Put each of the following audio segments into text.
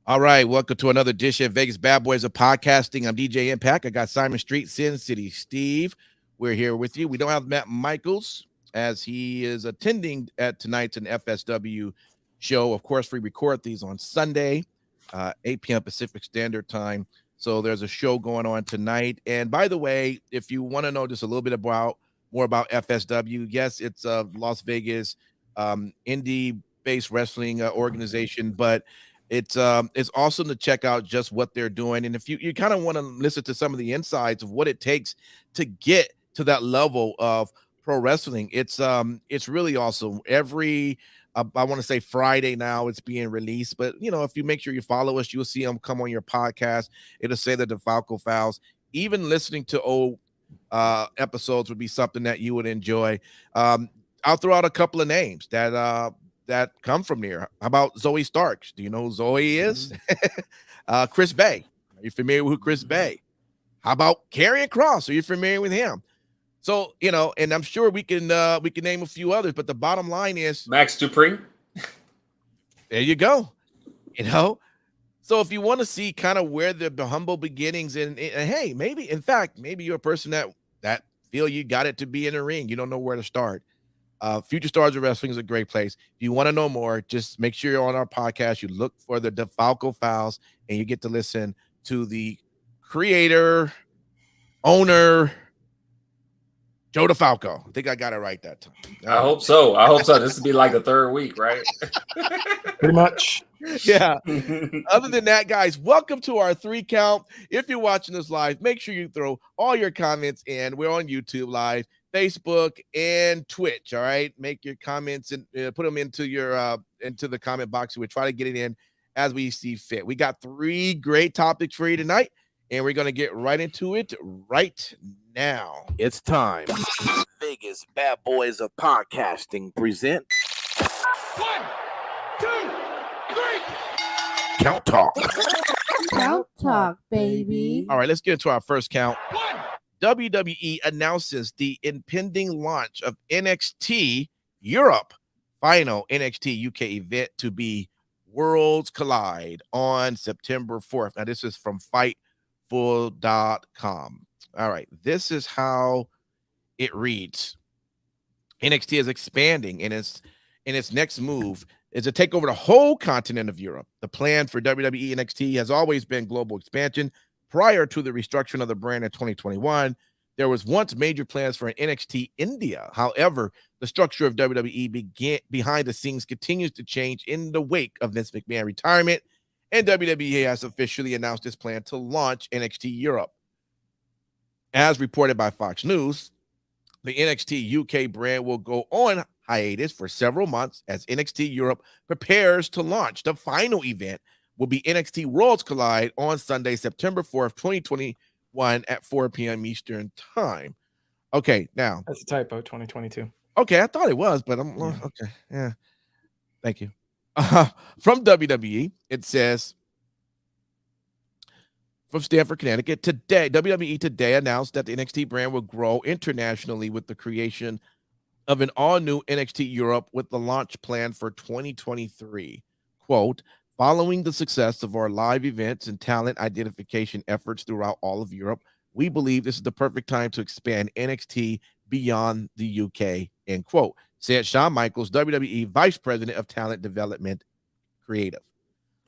All right, welcome to another edition of Vegas Bad Boys of Podcasting. I'm DJ Impact. I got Simon Street, Sin City Steve. We're here with you. We don't have Matt Michaels as he is attending at tonight's an FSW show. Of course, we record these on Sunday, 8 p.m. Pacific Standard Time. So there's a show going on tonight. And by the way, if you want to know just a little bit more about FSW, yes, it's a Las Vegas indie-based wrestling organization, but it's awesome to check out just what they're doing. And if you kind of want to listen to some of the insides of what it takes to get to that level of pro wrestling, it's really awesome. Every I want to say Friday now it's being released, but if you make sure you follow us, you'll see them come on your podcast. It'll say the DeFalco Files. Even listening to old episodes would be something that you would enjoy. I'll throw out a couple of names that come from there. How about Zoe Starks? Do you know who Zoe is? Chris Bay. Are you familiar with Chris Bay? How about Karrion Kross? Are you familiar with him? So, and I'm sure we can name a few others, but the bottom line is Max Dupree. There you go. So if you want to see kind of where the humble beginnings and hey, maybe you're a person that feel you got it to be in the ring. You don't know where to start. Future Stars of Wrestling is a great place. If you want to know more, just make sure you're on our podcast. You look for the DeFalco Files, and you get to listen to the creator, owner, Joe DeFalco. I think I got it right that time. I hope so. This would be like the third week, right? Pretty much. Yeah. Other than that, guys, welcome to our 3 count. If you're watching this live, make sure you throw all your comments in. We're on YouTube Live, Facebook, and Twitch. All right, make your comments and put them into the comment box. We'll try to get it in as we see fit. We got 3 great topics for you tonight, and we're going to get right into it right now. It's time. Vegas Bad Boys of Podcasting present 1, 2, 3. Count Talk. Count Talk, baby. All right, let's get into our first count. 1. WWE announces the impending launch of NXT Europe final NXT UK event to be Worlds Collide on September 4th. Now, this is from Fightful.com. All right, this is how it reads. NXT is expanding, and its next move is to take over the whole continent of Europe. The plan for WWE NXT has always been global expansion. Prior to the restructuring of the brand in 2021, there was once major plans for an NXT India. However, the structure of WWE behind the scenes continues to change in the wake of Vince McMahon retirement, and WWE has officially announced its plan to launch NXT Europe. As reported by Fox News, the NXT UK brand will go on hiatus for several months as NXT Europe prepares to launch. The final event will be NXT Worlds Collide on Sunday, September 4th, 2021 at 4 p.m. Eastern Time. Okay, now. That's a typo, 2022. Okay, I thought it was, but I'm okay. Yeah. Thank you. From WWE, it says, from Stamford, Connecticut, today, WWE today announced that the NXT brand will grow internationally with the creation of an all-new NXT Europe with the launch plan for 2023. Quote, following the success of our live events and talent identification efforts throughout all of Europe, we believe this is the perfect time to expand NXT beyond the UK, end quote, said Shawn Michaels, WWE Vice President of Talent Development Creative.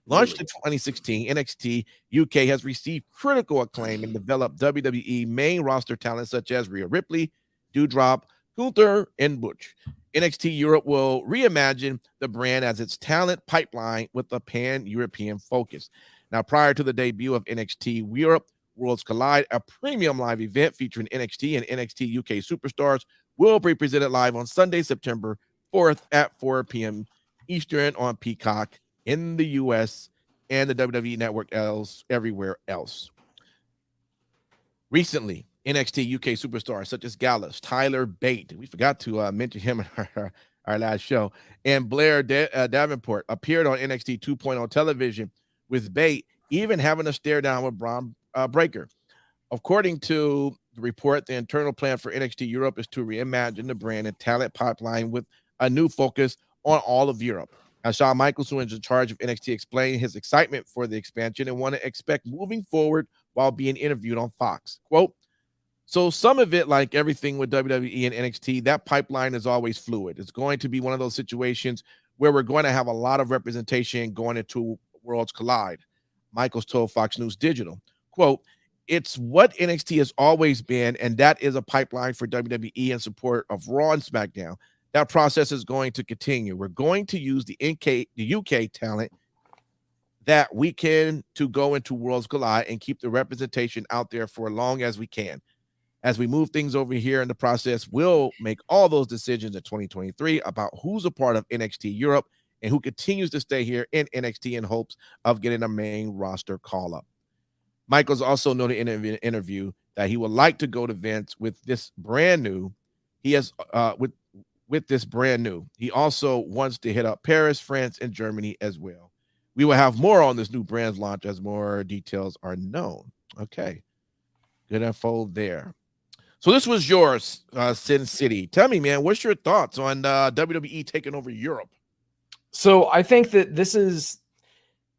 Launched in 2016, NXT UK has received critical acclaim and developed WWE main roster talent such as Rhea Ripley, Doudrop, Gunther, and Butch. NXT Europe will reimagine the brand as its talent pipeline with a pan-European focus. Now, prior to the debut of NXT Europe Worlds Collide, a premium live event featuring NXT and NXT UK superstars will be presented live on Sunday, September 4th at 4 p.m. Eastern on Peacock in the U.S. and the WWE Network everywhere else. Recently, NXT UK superstars such as Gallus, Tyler Bate, we forgot to mention him in our last show, and Blair Davenport appeared on NXT 2.0 television, with Bate even having a stare down with Braun Breaker. According to the report, the internal plan for NXT Europe is to reimagine the brand and talent pipeline with a new focus on all of Europe. Shawn Michaels, who is in charge of NXT, explained his excitement for the expansion and want to expect moving forward while being interviewed on Fox. Quote, so some of it, like everything with WWE and NXT, that pipeline is always fluid. It's going to be one of those situations where we're going to have a lot of representation going into Worlds Collide. Michaels told Fox News Digital, quote, it's what NXT has always been, and that is a pipeline for WWE in support of Raw and SmackDown. That process is going to continue. We're going to use the UK talent that we can to go into Worlds Collide and keep the representation out there for as long as we can. As we move things over here in the process, we'll make all those decisions in 2023 about who's a part of NXT Europe and who continues to stay here in NXT in hopes of getting a main roster call-up. Michaels also noted in an interview that he would like to go to Vince with this brand new. He has with this brand new. He also wants to hit up Paris, France, and Germany as well. We will have more on this new brand's launch as more details are known. Okay, good info there. So this was yours, Sin City. Tell me, man, what's your thoughts on WWE taking over Europe? So I think that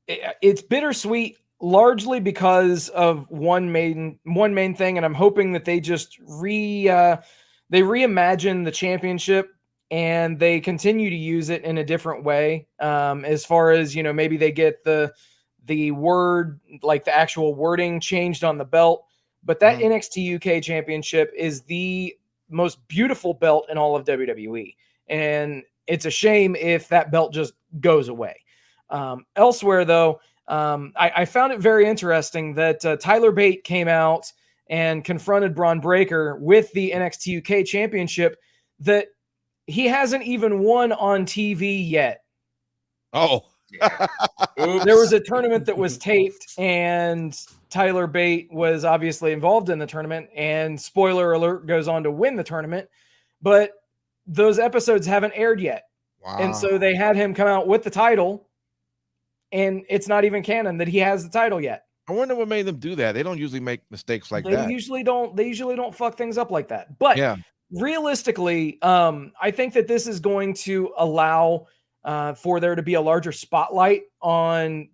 it's bittersweet, largely because of one main thing, and I'm hoping that they just reimagine the championship and they continue to use it in a different way. As far as, maybe they get the word, like the actual wording changed on the belt. But that NXT UK championship is the most beautiful belt in all of WWE. And it's a shame if that belt just goes away. Elsewhere, though, I found it very interesting that Tyler Bate came out and confronted Braun Breaker with the NXT UK championship that he hasn't even won on TV yet. Oh, Yeah. There was a tournament that was taped, and Tyler Bate was obviously involved in the tournament, and spoiler alert, goes on to win the tournament, but those episodes haven't aired yet. wow. And so they had him come out with the title, and it's not even canon that he has the title yet. I wonder what made them do that. They don't usually make mistakes like that. They usually don't fuck things up like that. But Yeah. realistically, I think that this is going to allow for there to be a larger spotlight on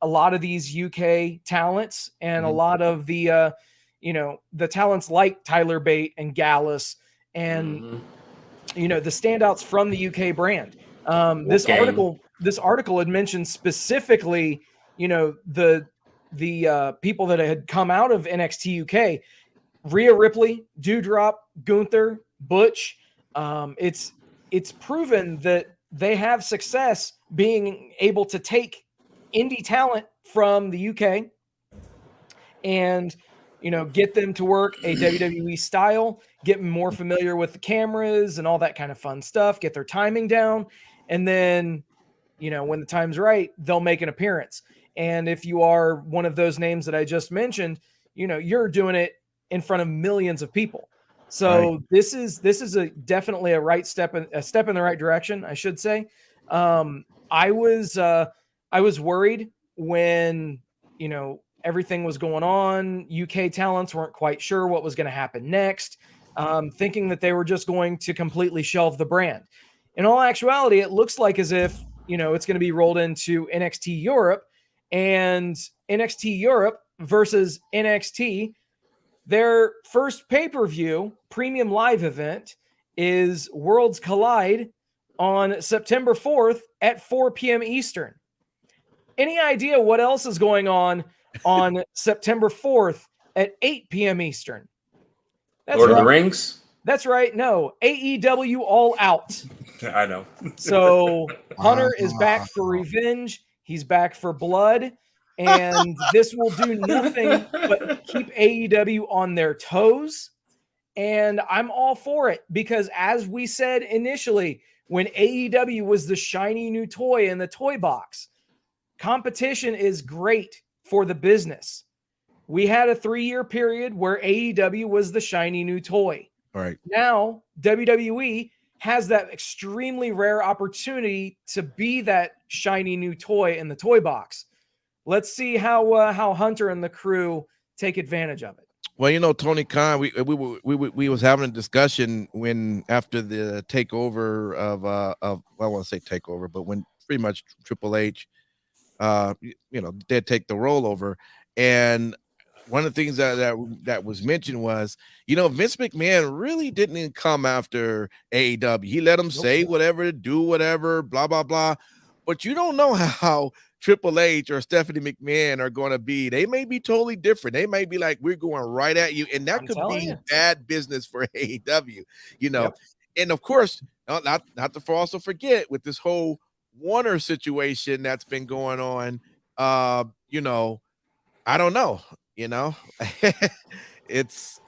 a lot of these UK talents and a lot of the the talents like Tyler Bate and Gallus and the standouts from the UK brand. This article had mentioned specifically, the people that had come out of NXT UK: Rhea Ripley, Doudrop, Gunther, Butch. It's proven that they have success being able to take indie talent from the UK and get them to work a WWE style, get them more familiar with the cameras and all that kind of fun stuff, get their timing down, and then when the time's right, they'll make an appearance. And if you are one of those names that I just mentioned, you're doing it in front of millions of people. So right. This is definitely a step in the right direction, I should say. I was worried when everything was going on. UK talents weren't quite sure what was going to happen next, thinking that they were just going to completely shelve the brand. In all actuality, it looks like as if it's going to be rolled into NXT Europe, and NXT Europe versus NXT. Their first pay-per-view premium live event is Worlds Collide on September 4th at 4 p.m. Eastern. Any idea what else is going on September 4th at 8 p.m. Eastern? That's Lord right. of the Rings? That's right. No, AEW All Out. I know. So Hunter is back for revenge. He's back for blood. And this will do nothing but keep AEW on their toes. And I'm all for it because, as we said initially, when AEW was the shiny new toy in the toy box, competition is great for the business. We had a 3-year period where AEW was the shiny new toy. All right. Now, WWE has that extremely rare opportunity to be that shiny new toy in the toy box. Let's see how Hunter and the crew take advantage of it. Well, Tony Khan, we was having a discussion when after the takeover of I won't say takeover, but when pretty much Triple H. They'd take the role over. And one of the things that was mentioned was, Vince McMahon really didn't come after AEW. He let them say whatever, do whatever, blah, blah, blah. But you don't know how Triple H or Stephanie McMahon are going to be. They may be totally different. They may be like, we're going right at you. And that could be bad business for AEW, Yep. And of course, not to also forget with this whole Warner situation that's been going on, I don't know, it's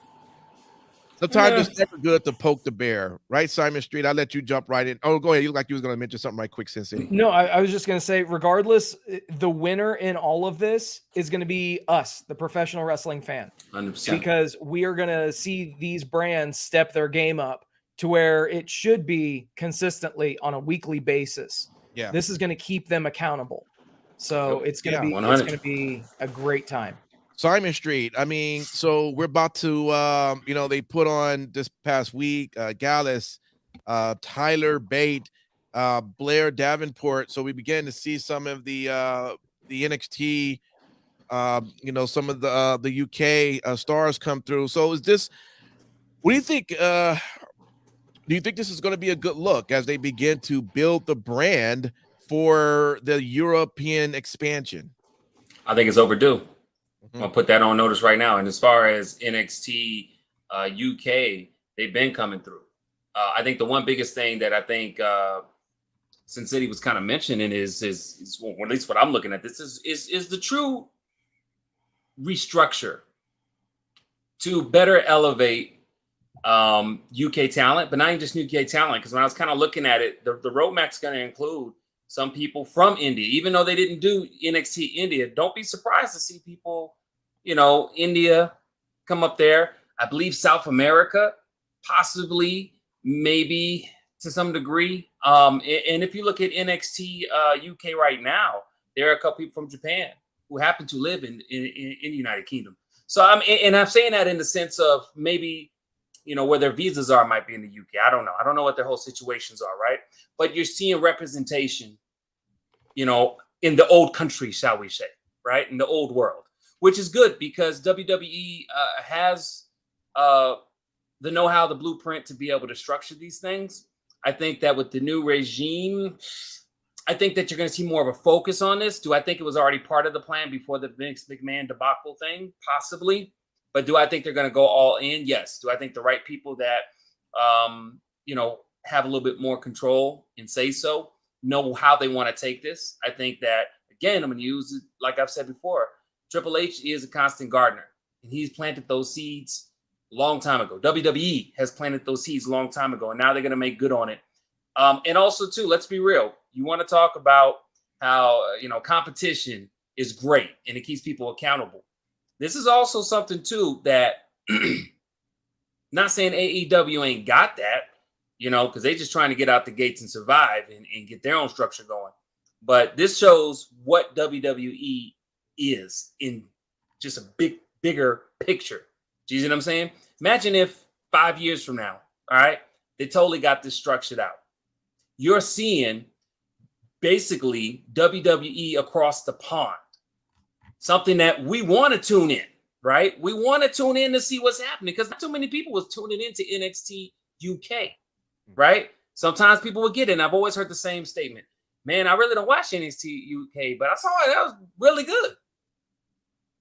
sometimes it's never good to poke the bear, right? Simon Street, I'll let you jump right in. Oh, go ahead. You look like you was going to mention something right quick, Sin City. No, I was just going to say, regardless, the winner in all of this is going to be us, the professional wrestling fan, 100%. because we are going to see these brands step their game up to where it should be consistently on a weekly basis. Yeah, this is going to keep them accountable. So it's going to be 100. It's going to be a great time. Simon Street. I mean, so we're about to, they put on this past week, Gallus, Tyler Bate, Blair Davenport. So we began to see some of the NXT, some of the UK stars come through. So what do you think? Do you think this is going to be a good look as they begin to build the brand for the European expansion? I think it's overdue. I'm going to put that on notice right now. And as far as NXT UK, they've been coming through. I think the one biggest thing that I think Sin City was kind of mentioning is well, at least what I'm looking at, this is the true restructure to better elevate UK talent, but not even just UK talent. Because when I was kind of looking at it, the roadmap's going to include some people from India, even though they didn't do NXT India. Don't be surprised to see people, India come up there. I believe South America, possibly, maybe to some degree. And if you look at NXT UK right now, there are a couple people from Japan who happen to live in the United Kingdom. So I'm saying that in the sense of maybe, where their visas are might be in the UK. I don't know. I don't know what their whole situations are, right? But you're seeing representation, in the old country, shall we say, right? In the old world, which is good because WWE has the know-how, the blueprint to be able to structure these things. I think that with the new regime, I think that you're going to see more of a focus on this. Do I think it was already part of the plan before the Vince McMahon debacle thing? Possibly. But do I think they're going to go all in? Yes. Do I think the right people that, have a little bit more control and say so, know how they want to take this? I think that, again, I'm going to use it like I've said before. Triple H is a constant gardener, and he's planted those seeds a long time ago. WWE has planted those seeds a long time ago, and now they're going to make good on it. And also, too, let's be real. You want to talk about how, competition is great, and it keeps people accountable. This is also something, too, that not saying AEW ain't got that, because they're just trying to get out the gates and survive and get their own structure going. But this shows what WWE is in just a bigger picture. Do you see what I'm saying? Imagine if 5 years from now, all right, they totally got this structured out. You're seeing basically WWE across the pond. Something that we want to tune in, right? We want to tune in to see what's happening because not too many people was tuning into NXT UK, right? Sometimes people will get it. And I've always heard the same statement. Man, I really don't watch NXT UK, but I saw it. That was really good.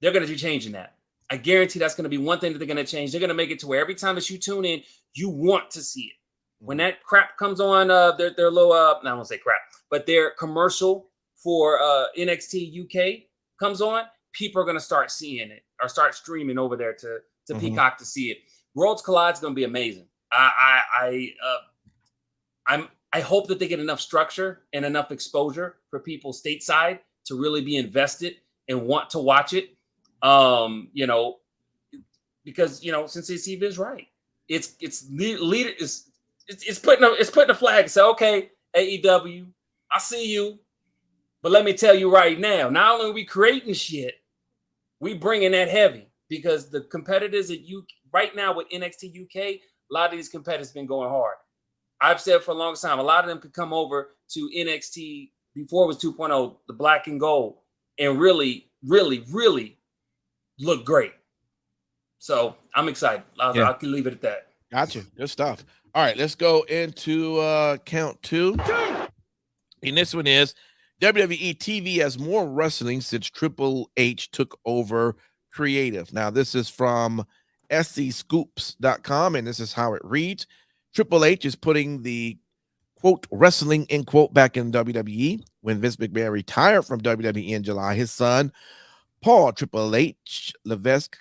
They're going to be changing that. I guarantee that's going to be one thing that they're going to change. They're going to make it to where every time that you tune in, you want to see it. When that crap comes on, their little, I won't say crap, but their commercial for NXT UK comes on, people are going to start seeing it or start streaming over there to Peacock to see it. Worlds Collide is going to be amazing. I hope that they get enough structure and enough exposure for people stateside to really be invested and want to watch it. Because Sensei Steve is right. It's putting a flag and say, okay, AEW, I see you. But let me tell you right now, not only are we creating shit, we bringing that heavy because the competitors that right now with NXT UK, a lot of these competitors been going hard. I've said for a long time, a lot of them could come over to NXT before it was 2.0, the black and gold, and really, really, really look great. So I'm excited. I can leave it at that. Gotcha. Good stuff. All right, let's go into count two. And this one is WWE TV has more wrestling since Triple H took over creative. Now, this is from SCScoops.com, and this is how it reads. Triple H is putting the quote wrestling in quote back in WWE. When Vince McMahon retired from WWE in July, his son Paul Triple H Levesque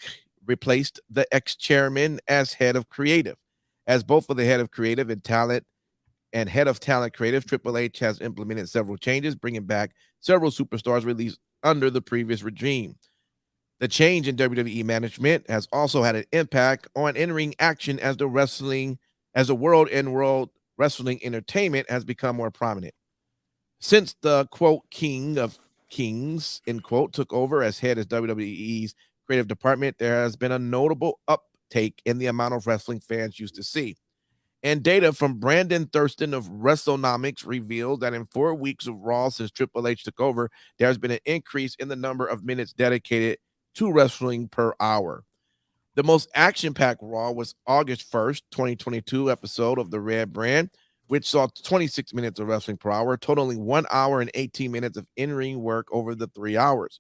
replaced the ex-chairman as head of creative. As both of the head of creative and talent and head of talent creative, Triple H has implemented several changes, bringing back several superstars released under the previous regime. The change in WWE management has also had an impact on in-ring action as the world and world wrestling entertainment has become more prominent. Since the quote king of kings end quote took over as head of WWE's creative department, there has been a notable uptake in the amount of wrestling fans used to see. And data from Brandon Thurston of WrestleNomics reveals that in 4 weeks of Raw since Triple H took over, there has been an increase in the number of minutes dedicated to wrestling per hour. The most action-packed Raw was August 1st, 2022 episode of the Red Brand, which saw 26 minutes of wrestling per hour, totaling 1 hour and 18 minutes of in-ring work over the 3 hours.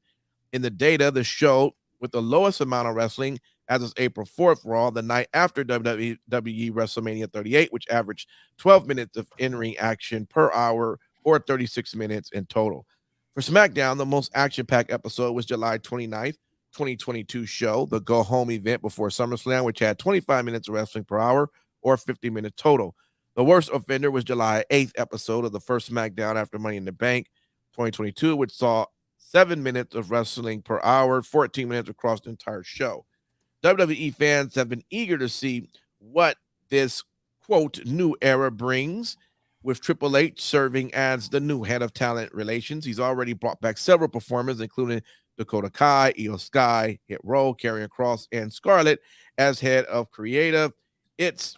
In the data, the show with the lowest amount of wrestling as of April 4th Raw, the night after WWE WrestleMania 38, which averaged 12 minutes of in-ring action per hour or 36 minutes in total. For SmackDown, the most action-packed episode was July 29th, 2022 show, the go-home event before SummerSlam, which had 25 minutes of wrestling per hour or 50 minutes total. The worst offender was July 8th episode of the first SmackDown after Money in the Bank 2022, which saw 7 minutes of wrestling per hour, 14 minutes across the entire show. WWE fans have been eager to see what this, quote, new era brings, with Triple H serving as the new head of talent relations. He's already brought back several performers, including Dakota Kai, Io Sky, Hit Row, Karrion Kross, and Scarlett as head of creative. It's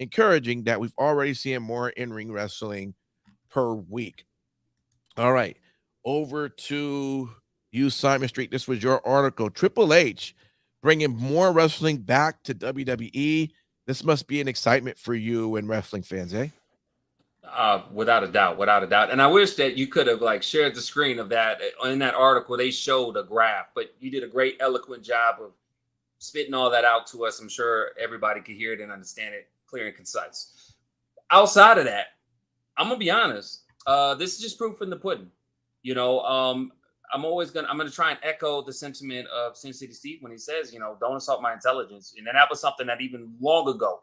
encouraging that we've already seen more in-ring wrestling per week. All right, over to you, Simon Street. This was your article. Triple H bringing more wrestling back to WWE. This must be an excitement for you and wrestling fans, eh? Without a doubt. And I wish that you could have like shared the screen of that. In that article, they showed a graph, but you did a great, eloquent job of spitting all that out to us. I'm sure everybody could hear it and understand it clear and concise. Outside of that, I'm gonna be honest. This is just proof in the pudding. You know, I'm gonna try and echo the sentiment of Sin City Steve when he says, you know, don't insult my intelligence. And then that was something that even long ago,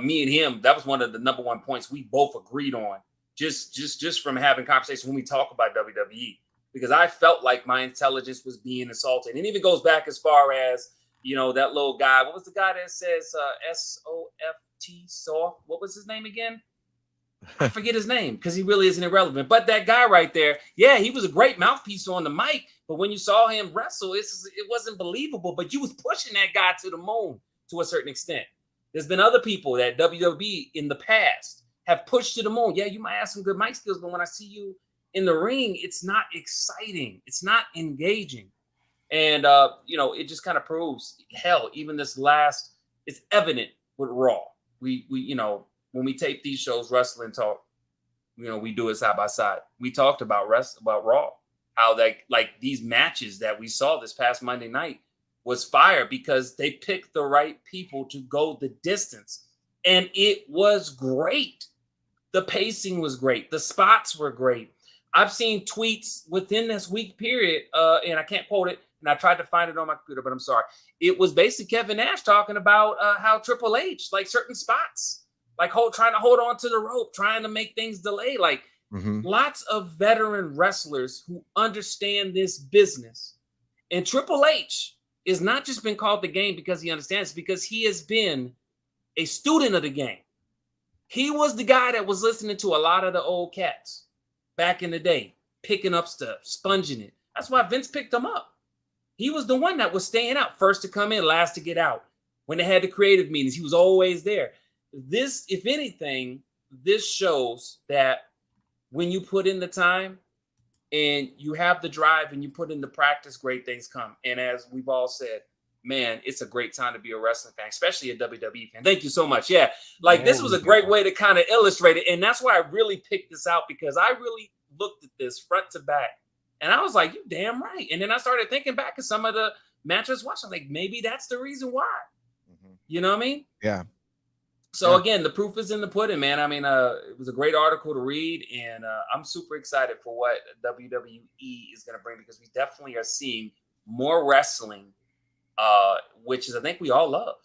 me and him, that was one of the number one points we both agreed on, just from having conversation when we talk about WWE, because I felt like my intelligence was being assaulted. And it even goes back as far as, you know, that little guy. What was the guy that says SOFT soft? What was his name again? I forget his name because he really isn't irrelevant. But that guy right there, yeah, he was a great mouthpiece on the mic. But when you saw him wrestle, it wasn't believable. But you was pushing that guy to the moon to a certain extent. There's been other people that WWE in the past have pushed to the moon. Yeah, you might have some good mic skills, but when I see you in the ring, it's not exciting. It's not engaging. And, you know, it just kind of proves, hell, even this last, it's evident with Raw. We you know, when we tape these shows, Wrestling Talk, you know, we do it side by side. We talked about Raw, how like these matches that we saw this past Monday night was fire because they picked the right people to go the distance. And it was great. The pacing was great. The spots were great. I've seen tweets within this week period, and I can't quote it, and I tried to find it on my computer, but I'm sorry. It was basically Kevin Nash talking about how Triple H, like certain spots, like trying to hold on to the rope, trying to make things delay. Like lots of veteran wrestlers who understand this business. And Triple H is not just been called the game because he understands, because he has been a student of the game. He was the guy that was listening to a lot of the old cats back in the day, picking up stuff, sponging it. That's why Vince picked him up. He was the one that was staying out, first to come in, last to get out. When they had the creative meetings, he was always there. This, if anything, this shows that when you put in the time and you have the drive and you put in the practice, great things come. And as we've all said, man, it's a great time to be a wrestling fan, especially a WWE fan. Thank you so much. Yeah, like this was a great way to kind of illustrate it. And that's why I really picked this out, because I really looked at this front to back. And I was like, you damn right. And then I started thinking back of some of the matches watching. Like, maybe that's the reason why. You know what I mean? Yeah. So again, the proof is in the pudding, man. I mean, it was a great article to read, and I'm super excited for what WWE is going to bring, because we definitely are seeing more wrestling, which is, I think, we all love.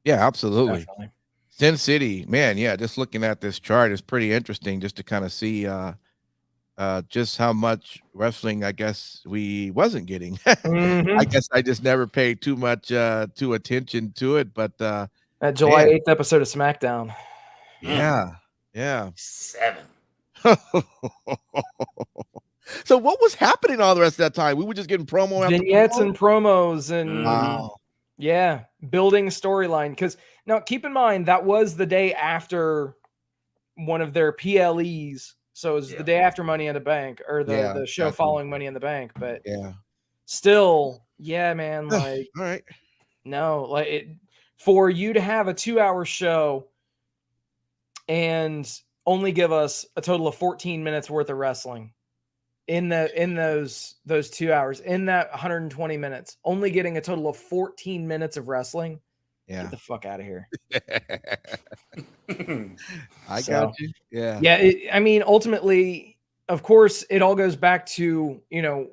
Yeah, absolutely. Definitely. Sin City, man. Yeah, just looking at this chart is pretty interesting, just to kind of see just how much wrestling I guess we wasn't getting. I guess I just never paid too much attention to it, but that July 8th episode of SmackDown. Yeah. 7. So what was happening all the rest of that time? We were just getting promo after vignettes promo? and promos and Wow. yeah, building a storyline. Because now keep in mind that was the day after one of their PLEs. So it was the day after Money in the Bank, or the show following Money in the Bank. But still, yeah, man, like all right. No, like for you to have a 2-hour show and only give us a total of 14 minutes worth of wrestling in those 2 hours, in that 120 minutes, only getting a total of 14 minutes of wrestling. Get the fuck out of here. I got you. Yeah. Yeah. I mean, ultimately, of course, it all goes back to,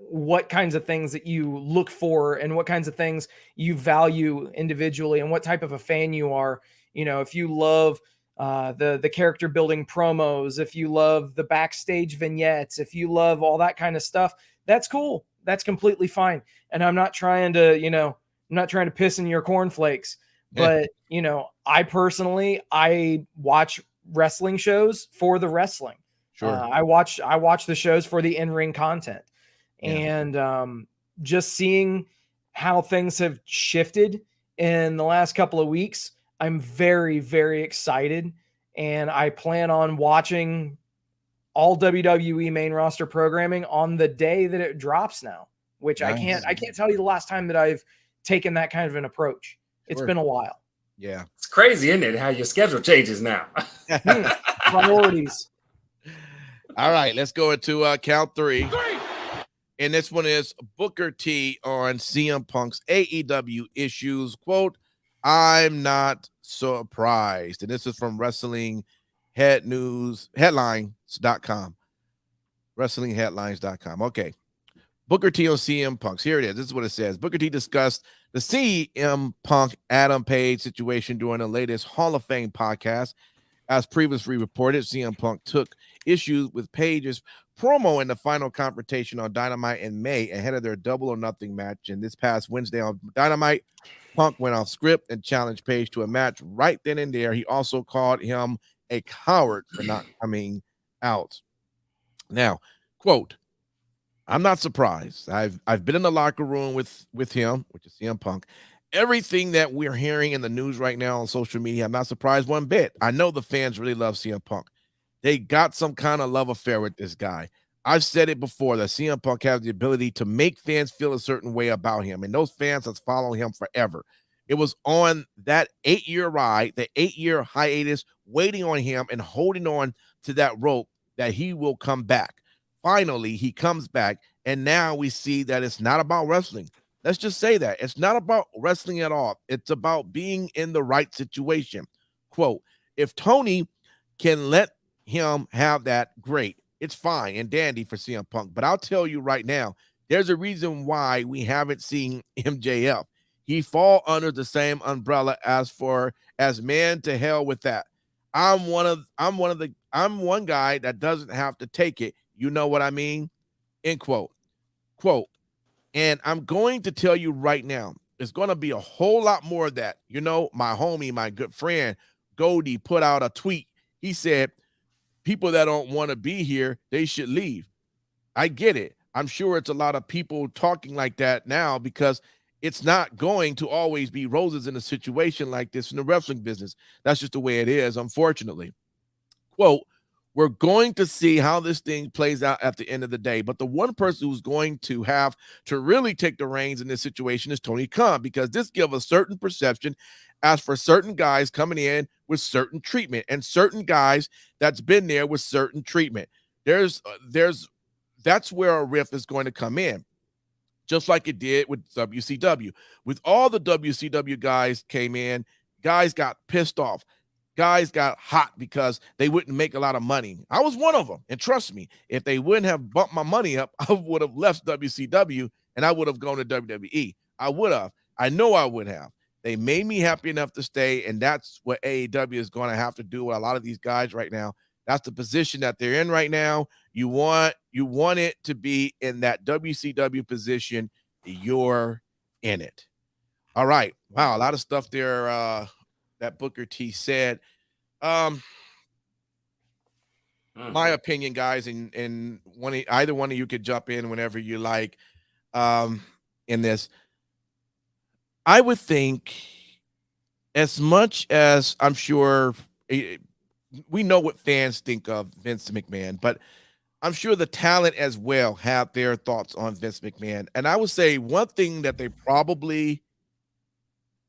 what kinds of things that you look for and what kinds of things you value individually and what type of a fan you are. If you love the character building promos, if you love the backstage vignettes, if you love all that kind of stuff, that's cool. That's completely fine. And I'm not trying to piss in your cornflakes, but I personally, I watch wrestling shows for the wrestling. Sure. I watch the shows for the in-ring content, and just seeing how things have shifted in the last couple of weeks, I'm very, very excited, and I plan on watching all WWE main roster programming on the day that it drops now, which I can't tell you the last time that I've taken that kind of an approach. It's been a while. Yeah. It's crazy, isn't it, how your schedule changes now? Priorities. All right, let's go into count 3. And this one is Booker T on CM Punk's AEW issues. Quote, "I'm not surprised." And this is from Headlines.com. WrestlingHeadlines.com. Okay. Booker T on CM Punk's. Here it is. This is what it says. Booker T discussed the CM Punk Adam Page situation during the latest Hall of Fame podcast. As previously reported, CM Punk took issues with Page's promo in the final confrontation on Dynamite in May ahead of their Double or Nothing match. And this past Wednesday on Dynamite, Punk went off script and challenged Page to a match right then and there. He also called him a coward for not coming out. Now, quote, "I'm not surprised. I've been in the locker room with him," which is CM Punk. "Everything that we're hearing in the news right now on social media, I'm not surprised one bit. I know the fans really love CM Punk. They got some kind of love affair with this guy. I've said it before that CM Punk has the ability to make fans feel a certain way about him, and those fans have followed him forever. It was on that 8-year ride, the 8-year hiatus, waiting on him and holding on to that rope that he will come back. Finally, he comes back, and now we see that it's not about wrestling. Let's just say that. It's not about wrestling at all. It's about being in the right situation." Quote, "If Tony can let him have that, great. It's fine and dandy for CM Punk. But I'll tell you right now, there's a reason why we haven't seen MJF. He fall under the same umbrella as man, to hell with that. I'm one guy that doesn't have to take it. You know what I mean?" End quote. Quote, "And I'm going to tell you right now, there's going to be a whole lot more of that. My homie, my good friend, Goldie, put out a tweet. He said, people that don't want to be here, they should leave. I get it. I'm sure it's a lot of people talking like that now because it's not going to always be roses in a situation like this in the wrestling business. That's just the way it is, unfortunately. Quote, We're going to see how this thing plays out at the end of the day. But the one person who's going to have to really take the reins in this situation is Tony Khan, because this gives a certain perception as for certain guys coming in with certain treatment and certain guys that's been there with certain treatment. That's where a rift is going to come in, just like it did with WCW. With all the WCW guys came in, guys got pissed off. Guys got hot because they wouldn't make a lot of money. I was one of them. And trust me, if they wouldn't have bumped my money up, I would have left WCW and I would have gone to WWE. I would have. I know I would have. They made me happy enough to stay, and that's what AEW is going to have to do with a lot of these guys right now. That's the position that they're in right now. You want it to be in that WCW position. You're in it. All right. Wow, a lot of stuff there that Booker T said. My opinion, guys, and either one of you could jump in whenever you like in this. I would think, as much as I'm sure we know what fans think of Vince McMahon, but I'm sure the talent as well have their thoughts on Vince McMahon. And I would say one thing that they probably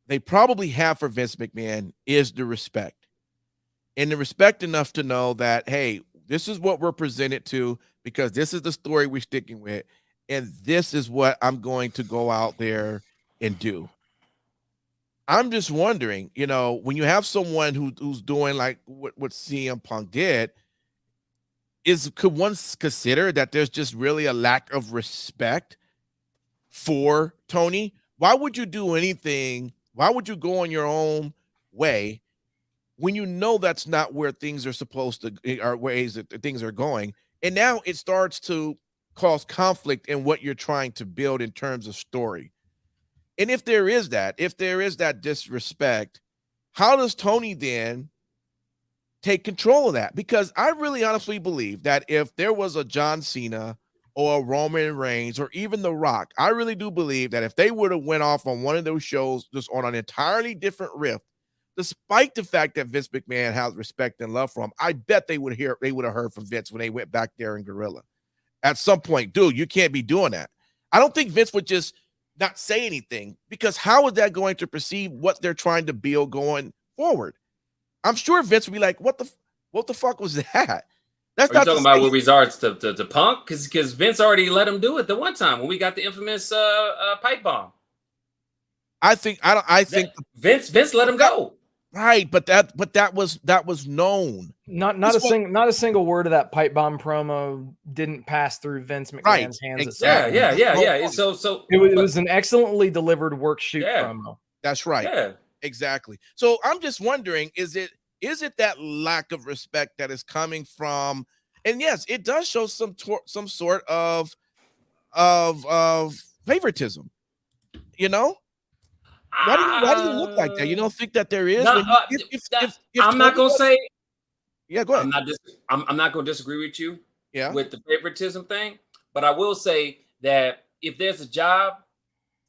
have for Vince McMahon is the respect. And the respect enough to know that, hey, this is what we're presented to because this is the story we're sticking with. And this is what I'm going to go out there and do. I'm just wondering, when you have someone who's doing like what CM Punk did, could one consider that there's just really a lack of respect for Tony? Why would you do anything? Why would you go on your own way when you know that's not where things are supposed to, or ways that things are going? And now it starts to cause conflict in what you're trying to build in terms of story. And if there is that disrespect, how does Tony then take control of that? Because I really honestly believe that if there was a John Cena or a Roman Reigns or even The Rock, I really do believe that if they would have went off on one of those shows just on an entirely different riff, despite the fact that Vince McMahon has respect and love for him, I bet they would have heard from Vince when they went back there in Gorilla. At some point, dude, you can't be doing that. I don't think Vince would just not say anything, because how is that going to perceive what they're trying to build going forward? I'm sure Vince would be like, what the fuck was that? That's not talking about with regards to Punk, because Vince already let him do it the one time when we got the infamous pipe bomb. I think Vince let him go. Right, but that was known. Not a single word of that pipe bomb promo didn't pass through Vince McMahon's hands. Exactly. Yeah. So it was an excellently delivered work shoot promo. That's right. Yeah. Exactly. So I'm just wondering, is it that lack of respect that is coming from? And yes, it does show some sort of favoritism. Why do you look like that? You don't think that there is? I'm not gonna say. Yeah, go ahead. I'm not gonna disagree with you. Yeah. With the favoritism thing, but I will say that if there's a job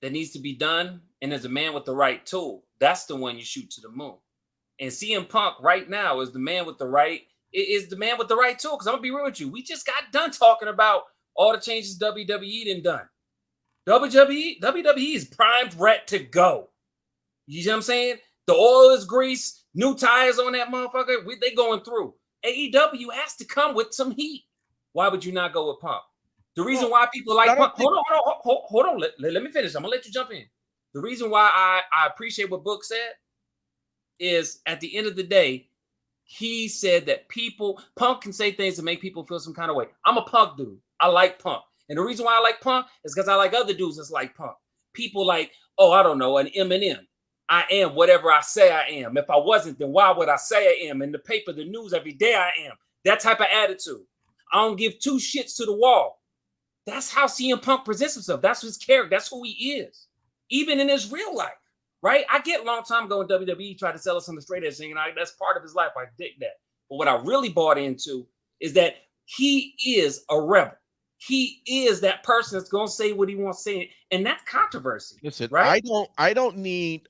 that needs to be done and there's a man with the right tool, that's the one you shoot to the moon. And CM Punk right now is the man with the right tool. Because I'm gonna be real with you, we just got done talking about all the changes WWE done. WWE is primed, ready to go. You know what I'm saying? The oil is grease, new tires on that motherfucker. They going through. AEW has to come with some heat. Why would you not go with Punk? The reason why people like Punk. Hold on. Let me finish. I'm gonna let you jump in. The reason why I appreciate what Book said is, at the end of the day, he said that Punk can say things to make people feel some kind of way. I'm a Punk dude. I like Punk. And the reason why I like Punk is because I like other dudes that's like Punk. People like, I don't know, an Eminem. I am whatever I say I am. If I wasn't, then why would I say I am? In the paper, the news, every day I am. That type of attitude. I don't give two shits to the wall. That's how CM Punk presents himself. That's his character. That's who he is. Even in his real life, right? I get a long time ago in WWE tried to sell us on the straight edge thing, and that's part of his life. I dig that. But what I really bought into is that he is a rebel. he is that person that's going to say what he wants to say, and that's controversy. Listen, right? I don't need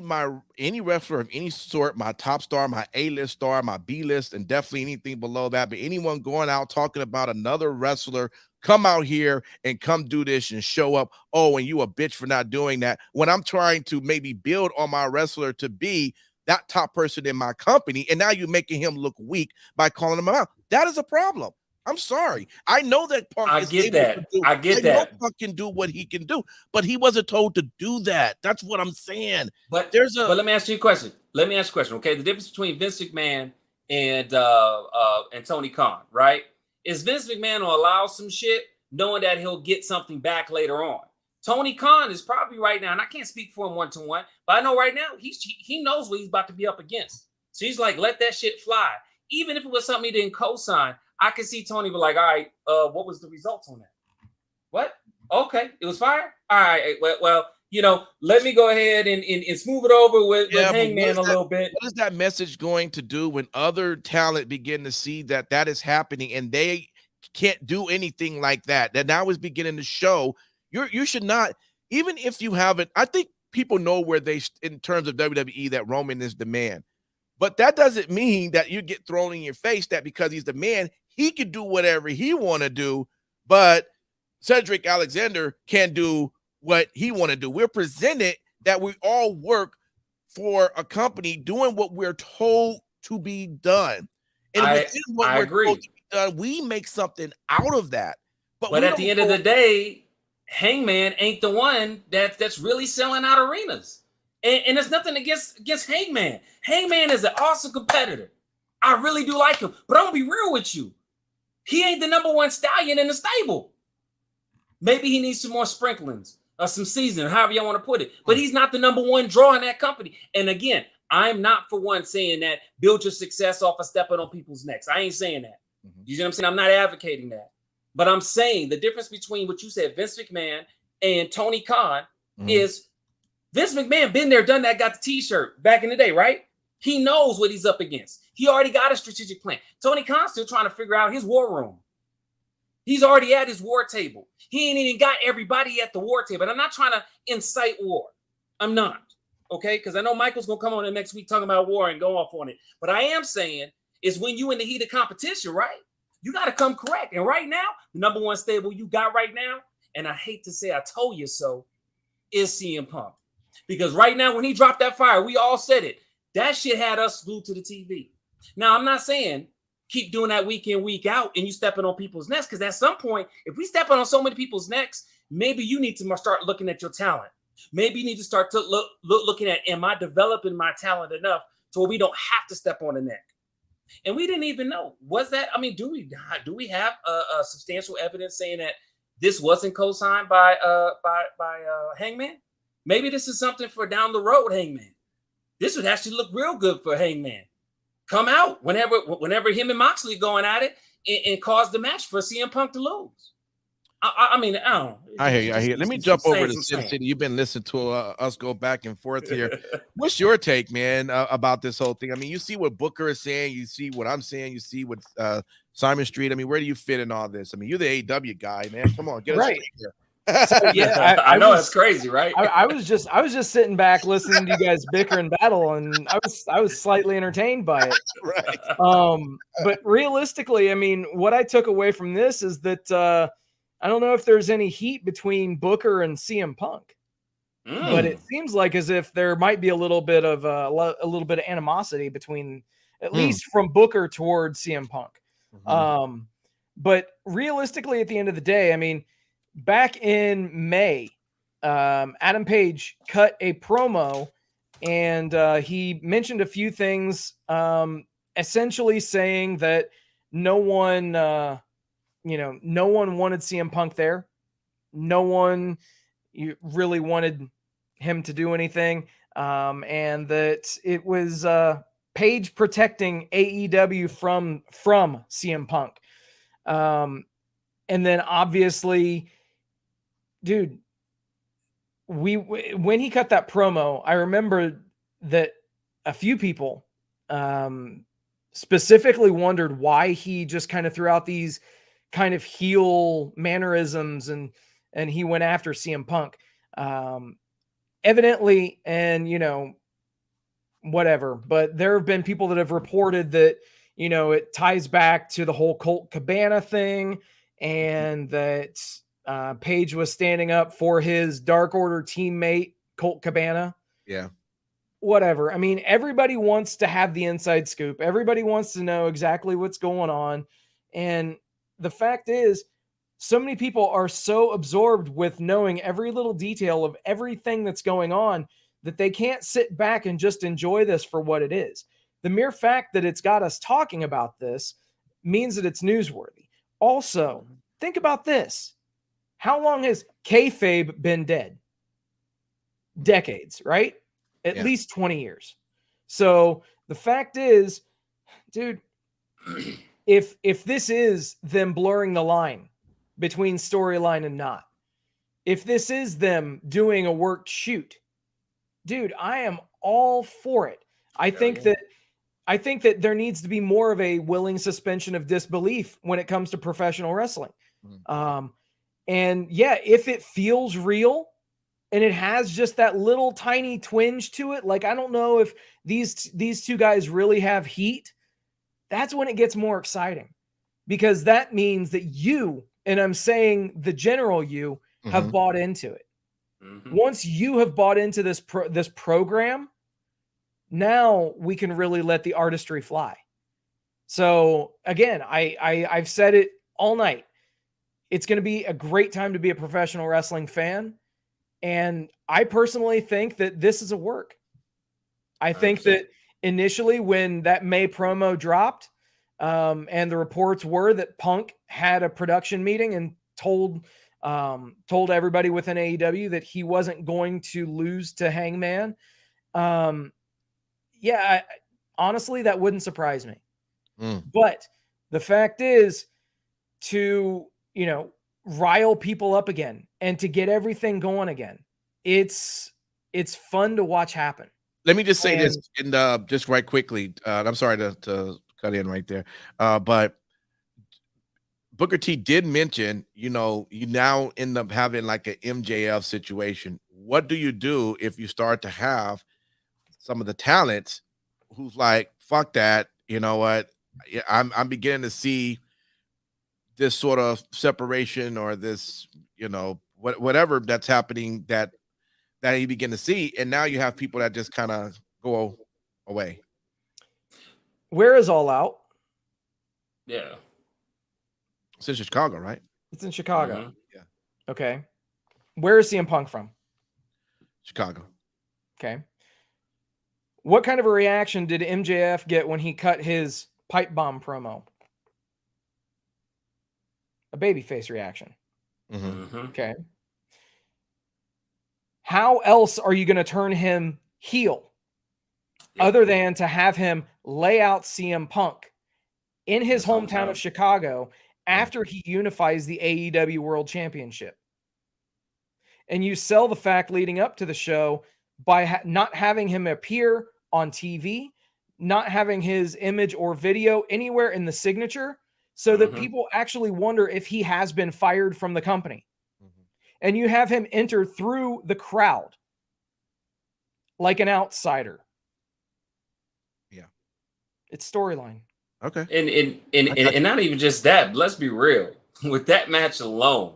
my any wrestler of any sort, my top star, my A-list star, my B-list, and definitely anything below that. But anyone going out talking about another wrestler, come out here and come do this and show up. Oh, and you a bitch for not doing that. When I'm trying to maybe build on my wrestler to be that top person in my company, and now you're making him look weak by calling him out. That is a problem. I'm sorry. I know that Punk I is get able that. to do. I get that. Know Punk can do what he can do, but he wasn't told to do that. That's what I'm saying. But there's a. But let me ask you a question. Okay, the difference between Vince McMahon and Tony Khan, right? Is Vince McMahon will allow some shit, knowing that he'll get something back later on. Tony Khan is probably right now, and I can't speak for him one-to-one, but I know right now he knows what he's about to be up against. So he's like, let that shit fly. Even if it was something he didn't co-sign, I could see Tony be like, all right, what was the results on that? What? Okay, it was fire? All right, well, let me go ahead and smooth it over with Hangman a little bit. What is that message going to do when other talent begin to see that is happening and they can't do anything like that? That now is beginning to show you should not, even if you haven't. I think people know where they, in terms of WWE, that Roman is the man. But that doesn't mean that you get thrown in your face that because he's the man, he can do whatever he want to do, but Cedric Alexander can't do what he want to do. We're presented that we all work for a company doing what we're told to be done. And I agree. Told to be done, we make something out of that. But at the end of the day, Hangman ain't the one that's really selling out arenas. And there's nothing against Hangman. Hangman is an awesome competitor. I really do like him. But I'm going to be real with you. He ain't the number one stallion in the stable. Maybe he needs some more sprinklings or some seasoning, however you want to put it. But he's not the number one draw in that company. And again, I'm not for one saying that build your success off of stepping on people's necks. I ain't saying that. You know what I'm saying? I'm not advocating that. But I'm saying the difference between what you said, Vince McMahon and Tony Khan, is Vince McMahon been there, done that, got the t-shirt back in the day, right? He knows what he's up against. He already got a strategic plan. Tony Khan's still trying to figure out his war room. He's already at his war table. He ain't even got everybody at the war table. And I'm not trying to incite war. I'm not, okay? Because I know Michael's going to come on the next week talking about war and go off on it. But I am saying is when you in the heat of competition, right? You got to come correct. And right now, the number one stable you got right now, and I hate to say I told you so, is CM Punk. Because right now, when he dropped that fire, we all said it. That shit had us glued to the TV. Now, I'm not saying keep doing that week in, week out, and you stepping on people's necks. Because at some point, if we stepping on so many people's necks, maybe you need to start looking at your talent. Maybe you need to start to looking at, am I developing my talent enough to where we don't have to step on the neck? And we didn't even know. Was that? I mean, do we have a substantial evidence saying that this wasn't co-signed by Hangman? Maybe this is something for down the road, Hangman. This would actually look real good for Hangman. Come out whenever him and Moxley going at it and cause the match for CM Punk to lose. I mean, I don't know. I hear you. Let me jump over to Sin City. You've been listening to us go back and forth here. What's your take, man, about this whole thing? I mean, you see what Booker is saying. You see what I'm saying. You see what Simon Street. I mean, where do you fit in all this? I mean, you're the AEW guy, man. Come on, get us straight here. So, yeah, I know it's crazy, right? I was just sitting back listening to you guys bicker and battle, and I was slightly entertained by it. Right. But realistically, I mean, what I took away from this is that I don't know if there's any heat between Booker and CM Punk, but it seems like as if there might be a little bit of animosity between, at least from Booker towards CM Punk. But realistically, at the end of the day, I mean, back in May, Adam Page cut a promo and he mentioned a few things, essentially saying that no one wanted CM Punk there. No one really wanted him to do anything. And that it was Page protecting AEW from CM Punk. And then obviously, dude, when he cut that promo, I remember that a few people specifically wondered why he just kind of threw out these kind of heel mannerisms, and he went after CM Punk. Evidently, and whatever, but there have been people that have reported that it ties back to the whole Colt Cabana thing, and that Page was standing up for his Dark Order teammate Colt Cabana. Yeah. Whatever. I mean, everybody wants to have the inside scoop. Everybody wants to know exactly what's going on. And the fact is, so many people are so absorbed with knowing every little detail of everything that's going on that they can't sit back and just enjoy this for what it is. The mere fact that it's got us talking about this means that it's newsworthy. Also, think about this. How long has kayfabe been dead? Decades, right? At least 20 years. So the fact is, dude, if this is them blurring the line between storyline and not, if this is them doing a worked shoot, dude, I am all for it. I think that there needs to be more of a willing suspension of disbelief when it comes to professional wrestling. And yeah, if it feels real and it has just that little tiny twinge to it, like I don't know if these two guys really have heat, that's when it gets more exciting, because that means that you, and I'm saying the general you, have bought into it. Once you have bought into this program, now we can really let the artistry fly. So again, I've said it all night. It's going to be a great time to be a professional wrestling fan. And I personally think that this is a work. I think that initially when that May promo dropped, and the reports were that Punk had a production meeting and told everybody within AEW that he wasn't going to lose to Hangman. Honestly, that wouldn't surprise me. But the fact is, to, rile people up again and to get everything going again, it's fun to watch happen. Let me just say this, and just right quickly, I'm sorry to cut in right there, but Booker T did mention, you now end up having like an MJF situation. What do you do if you start to have some of the talent who's like, fuck that, you know what? I'm beginning to see this sort of separation, or this, whatever that's happening that you begin to see, and now you have people that just kind of go away. Where is All Out? Yeah. It's in Chicago, right? It's in Chicago. Yeah. Okay. Where is CM Punk from? Chicago. Okay. What kind of a reaction did MJF get when he cut his pipe bomb promo? A babyface reaction. Okay. How else are you going to turn him heel other than to have him lay out CM Punk in his hometown of Chicago after he unifies the AEW World Championship? And you sell the fact leading up to the show by not having him appear on TV, not having his image or video anywhere in the signature, so that people actually wonder if he has been fired from the company. And you have him enter through the crowd like an outsider. Yeah. It's storyline. Okay. And not even just that, but let's be real. With that match alone,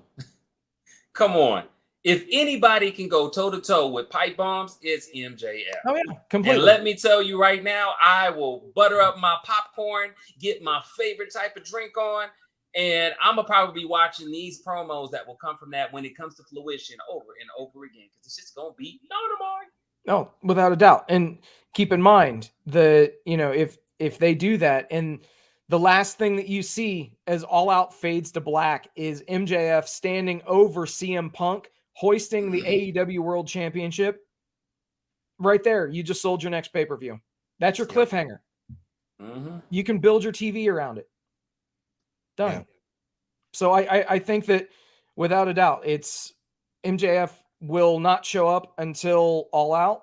come on. If anybody can go toe-to-toe with pipe bombs, it's MJF. Oh, yeah, completely. And let me tell you right now, I will butter up my popcorn, get my favorite type of drink on, and I'm going to probably be watching these promos that will come from that when it comes to fruition over and over again, because it's just going to be dynamite. No, without a doubt. And keep in mind that, if they do that, and the last thing that you see as All Out fades to black is MJF standing over CM Punk, hoisting the AEW World Championship, right there, you just sold your next pay-per-view. That's your cliffhanger. You can build your TV around it. Done. Yeah. So I think that without a doubt, it's MJF will not show up until All Out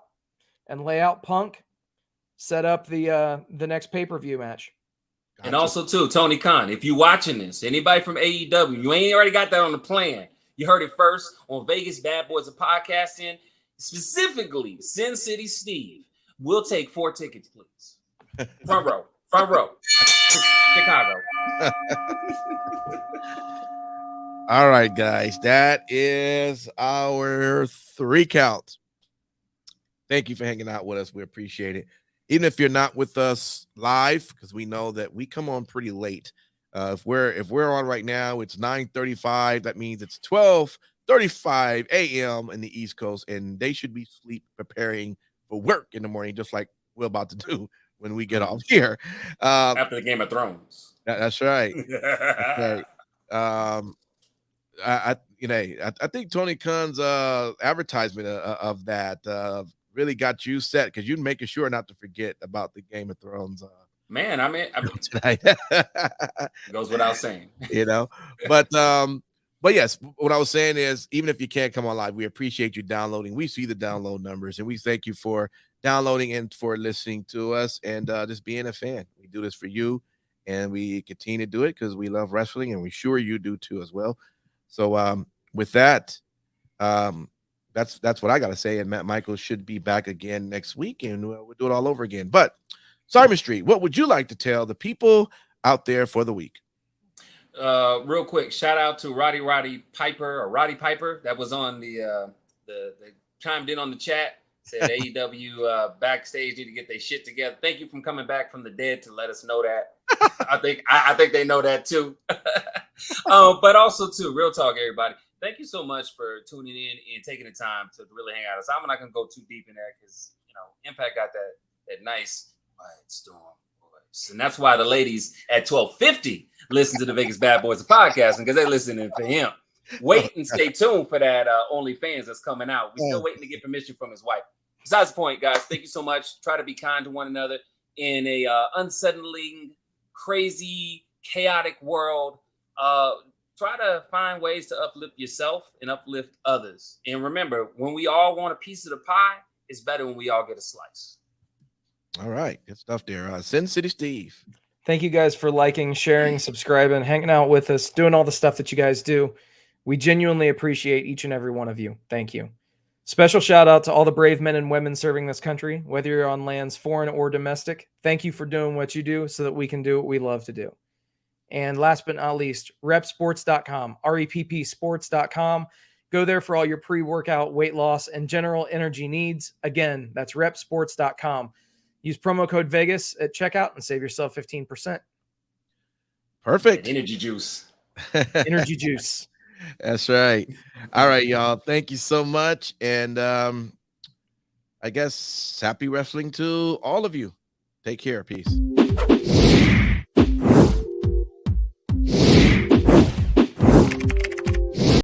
and lay out Punk, set up the next pay-per-view match. And also, too, Tony Khan, if you watching this, anybody from AEW, you ain't already got that on the plan. You heard it first on Vegas Bad Boys of Podcasting, specifically Sin City Steve. We'll take 4 tickets, please. Front row. Chicago. All right, guys, that is our 3 count. Thank you for hanging out with us. We appreciate it. Even if you're not with us live, because we know that we come on pretty late. If we're on right now, it's 9:35. That means it's 12:35 a.m. in the East Coast, and they should be sleep preparing for work in the morning, just like we're about to do when we get off here. After the Game of Thrones. That's right. That's right. I think Tony Khan's advertisement of that really got you set, because you're making sure not to forget about the Game of Thrones. Man, I mean tonight. Goes without saying, But yes, what I was saying is, even if you can't come on live, we appreciate you downloading. We see the download numbers, and we thank you for downloading and for listening to us, and just being a fan. We do this for you, and we continue to do it because we love wrestling, and we're sure you do too as well. So with that, that's what I got to say. And Matt Michaels should be back again next week, and we'll do it all over again. But Simon Street, what would you like to tell the people out there for the week? Real quick, shout out to Roddy Piper. That was on the chimed in on the chat. Said AEW backstage need to get their shit together. Thank you for coming back from the dead to let us know that. I think they know that too. But also too, real talk, everybody. Thank you so much for tuning in and taking the time to really hang out. So I'm not gonna go too deep in there because Impact got that nice quiet storm voice, and that's why the ladies at 12:50 listen to the Vegas Bad Boys of Podcasting, because they're listening for him. Wait and stay tuned for that OnlyFans that's coming out. We're still waiting to get permission from his wife. Besides the point, guys, thank you so much. Try to be kind to one another in a unsettling, crazy, chaotic world. Try to find ways to uplift yourself and uplift others. And remember, when we all want a piece of the pie, it's better when we all get a slice. All right. Good stuff there. Sin City Steve. Thank you guys for liking, sharing, subscribing, hanging out with us, doing all the stuff that you guys do. We genuinely appreciate each and every one of you. Thank you. Special shout out to all the brave men and women serving this country, whether you're on lands foreign or domestic. Thank you for doing what you do so that we can do what we love to do. And last but not least, repsports.com, reppsports.com. Go there for all your pre-workout, weight loss, and general energy needs. Again, that's repsports.com. Use promo code Vegas at checkout and save yourself 15%. Perfect. Energy juice. Energy juice. That's right. All right, y'all. Thank you so much. And I guess happy wrestling to all of you. Take care. Peace.